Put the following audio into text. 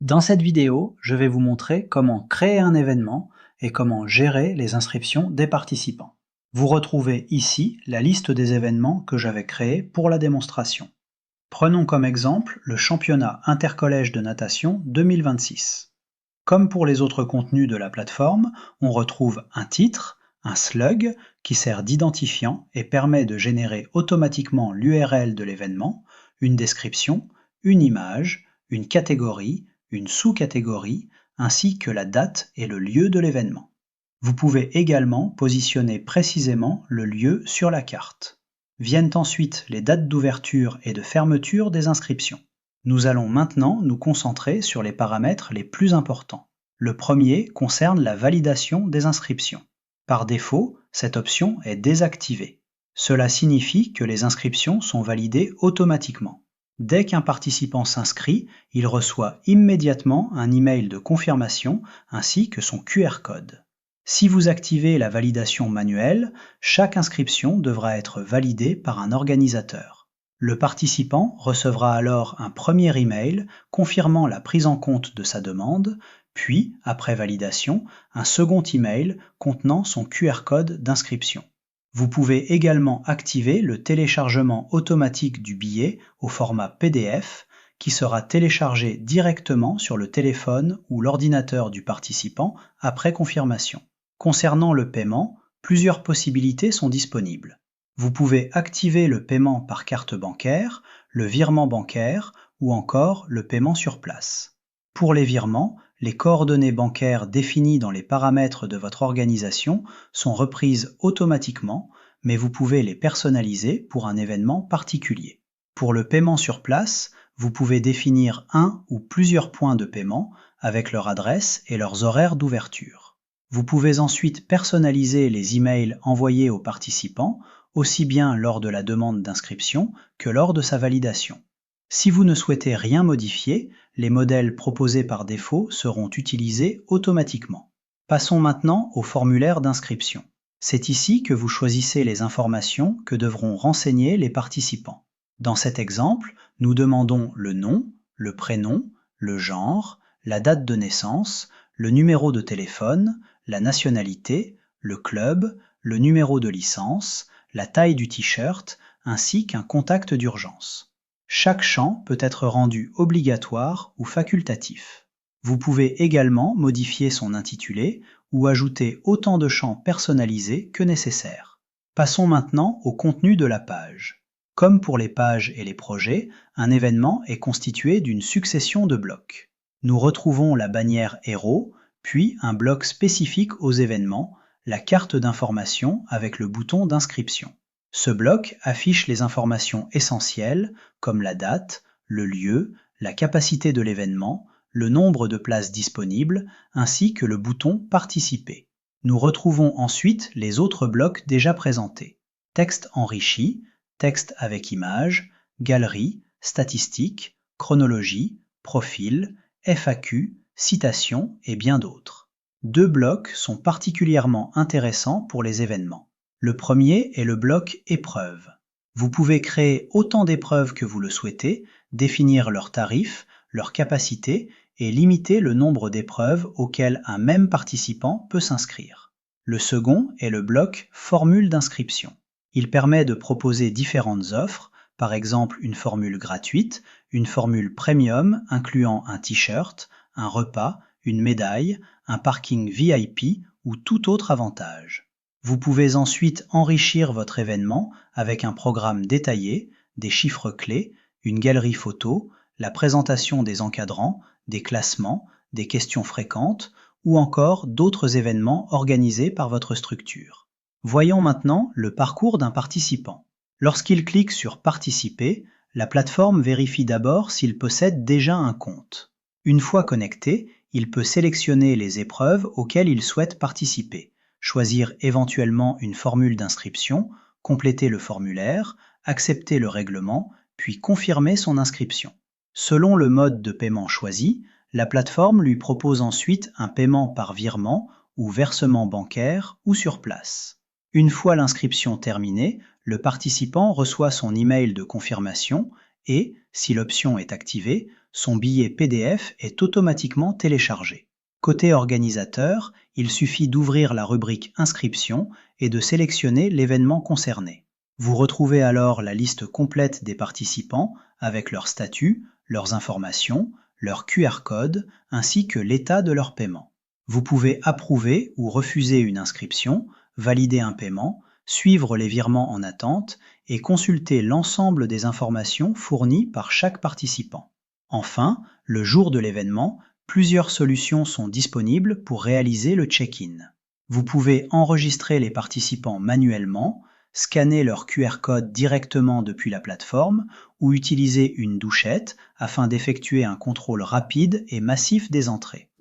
Dans cette vidéo, je vais vous montrer comment créer un événement et comment gérer les inscriptions des participants. Vous retrouvez ici la liste des événements que j'avais créés pour la démonstration. Prenons comme exemple le championnat intercollège de natation 2026. Comme pour les autres contenus de la plateforme, on retrouve un titre, un slug qui sert d'identifiant et permet de générer automatiquement l'URL de l'événement, une description, une image, une catégorie, une sous-catégorie, ainsi que la date et le lieu de l'événement. Vous pouvez également positionner précisément le lieu sur la carte. Viennent ensuite les dates d'ouverture et de fermeture des inscriptions. Nous allons maintenant nous concentrer sur les paramètres les plus importants. Le premier concerne la validation des inscriptions. Par défaut, cette option est désactivée. Cela signifie que les inscriptions sont validées automatiquement. Dès qu'un participant s'inscrit, il reçoit immédiatement un email de confirmation ainsi que son QR code. Si vous activez la validation manuelle, chaque inscription devra être validée par un organisateur. Le participant recevra alors un premier email confirmant la prise en compte de sa demande, puis, après validation, un second email contenant son QR code d'inscription. Vous pouvez également activer le téléchargement automatique du billet au format PDF qui sera téléchargé directement sur le téléphone ou l'ordinateur du participant après confirmation. Concernant le paiement, plusieurs possibilités sont disponibles. Vous pouvez activer le paiement par carte bancaire, le virement bancaire ou encore le paiement sur place. Pour les virements, les coordonnées bancaires définies dans les paramètres de votre organisation sont reprises automatiquement, mais vous pouvez les personnaliser pour un événement particulier. Pour le paiement sur place, vous pouvez définir un ou plusieurs points de paiement avec leur adresse et leurs horaires d'ouverture. Vous pouvez ensuite personnaliser les emails envoyés aux participants, aussi bien lors de la demande d'inscription que lors de sa validation. Si vous ne souhaitez rien modifier, les modèles proposés par défaut seront utilisés automatiquement. Passons maintenant au formulaire d'inscription. C'est ici que vous choisissez les informations que devront renseigner les participants. Dans cet exemple, nous demandons le nom, le prénom, le genre, la date de naissance, le numéro de téléphone, la nationalité, le club, le numéro de licence, la taille du t-shirt, ainsi qu'un contact d'urgence. Chaque champ peut être rendu obligatoire ou facultatif. Vous pouvez également modifier son intitulé ou ajouter autant de champs personnalisés que nécessaire. Passons maintenant au contenu de la page. Comme pour les pages et les projets, un événement est constitué d'une succession de blocs. Nous retrouvons la bannière héros, puis un bloc spécifique aux événements, la carte d'information avec le bouton d'inscription. Ce bloc affiche les informations essentielles comme la date, le lieu, la capacité de l'événement, le nombre de places disponibles, ainsi que le bouton « Participer ». Nous retrouvons ensuite les autres blocs déjà présentés. Texte enrichi, texte avec image, galerie, statistiques, chronologie, profil, FAQ, citations et bien d'autres. Deux blocs sont particulièrement intéressants pour les événements. Le premier est le bloc épreuves. Vous pouvez créer autant d'épreuves que vous le souhaitez, définir leurs tarifs, leurs capacités et limiter le nombre d'épreuves auxquelles un même participant peut s'inscrire. Le second est le bloc formule d'inscription. Il permet de proposer différentes offres, par exemple une formule gratuite, une formule premium incluant un t-shirt, un repas, une médaille, un parking VIP ou tout autre avantage. Vous pouvez ensuite enrichir votre événement avec un programme détaillé, des chiffres clés, une galerie photo, la présentation des encadrants, des classements, des questions fréquentes ou encore d'autres événements organisés par votre structure. Voyons maintenant le parcours d'un participant. Lorsqu'il clique sur « Participer », la plateforme vérifie d'abord s'il possède déjà un compte. Une fois connecté, il peut sélectionner les épreuves auxquelles il souhaite participer, choisir éventuellement une formule d'inscription, compléter le formulaire, accepter le règlement, puis confirmer son inscription. Selon le mode de paiement choisi, la plateforme lui propose ensuite un paiement par virement ou versement bancaire ou sur place. Une fois l'inscription terminée, le participant reçoit son email de confirmation et, si l'option est activée, son billet PDF est automatiquement téléchargé. Côté organisateur, il suffit d'ouvrir la rubrique Inscription et de sélectionner l'événement concerné. Vous retrouvez alors la liste complète des participants avec leur statut, leurs informations, leur QR code ainsi que l'état de leur paiement. Vous pouvez approuver ou refuser une inscription, valider un paiement, suivre les virements en attente et consulter l'ensemble des informations fournies par chaque participant. Enfin, le jour de l'événement, plusieurs solutions sont disponibles pour réaliser le check-in. Vous pouvez enregistrer les participants manuellement, scanner leur QR code directement depuis la plateforme ou utiliser une douchette afin d'effectuer un contrôle rapide et massif des entrées.